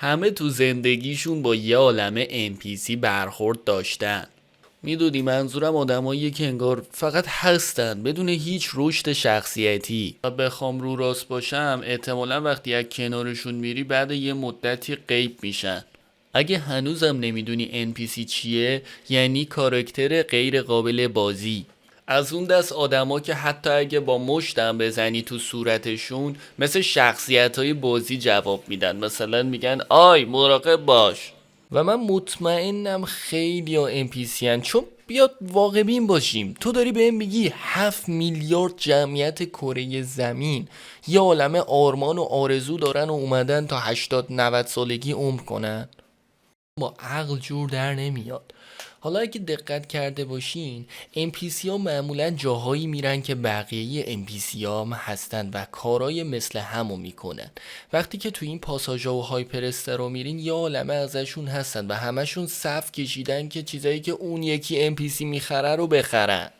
همه تو زندگیشون با یه عالمه NPC برخورد داشتن. میدونی منظورم آدماییه که انگار فقط هستن بدون هیچ رشد شخصیتی. و بخوام رو راست باشم احتمالا وقتی از کنارشون میری بعد یه مدتی غیب میشن. اگه هنوزم نمیدونی NPC چیه، یعنی کاراکتر غیر قابل بازی. از اون دست آدما که حتی اگه با مشتم بزنی تو صورتشون مثل شخصیت های بازی جواب میدن، مثلا میگن آی مراقب باش. و من مطمئنم خیلی ها NPC هن، چون بیاد واقع بین باشیم، تو داری بهم میگی 7 میلیارد جمعیت کره زمین یه عالمه آرمان و آرزو دارن و اومدن تا 80-90 سالگی عمر کنن. با عقل جور در نمیاد. حالا اگه دقت کرده باشین NPC ها معمولا جاهایی میرن که بقیه NPC ها هم هستن و کارای مثل همو میکنن. وقتی که تو این پاساژا و هایپر استرا میرین یه عالمه ازشون هستن و همشون صف کشیدن که چیزایی که اون یکی NPC میخره رو بخرن.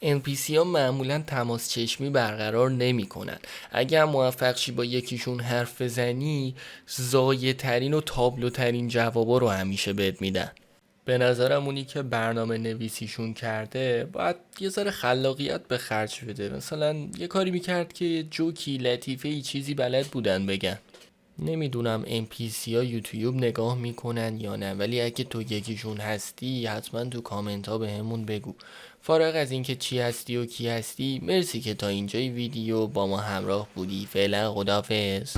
NPC ها معمولا تماس چشمی برقرار نمی کنن. اگر موفق شی با یکیشون حرف بزنی زایه ترین و تابلو ترین جوابا رو همیشه بهت میدن. به نظرم اونی که برنامه نویسیشون کرده باید یه ذره خلاقیت به خرج بده، مثلا یه کاری میکرد که جوکی لطیفه ای چیزی بلد بودن بگن. نمیدونم NPC ها یوتیوب نگاه میکنن یا نه، ولی اگه تو یکیشون هستی حتما تو کامنت ها به همون بگو. فارغ از اینکه چی هستی و کی هستی، مرسی که تا اینجای ویدیو با ما همراه بودی. فعلا خدافظ.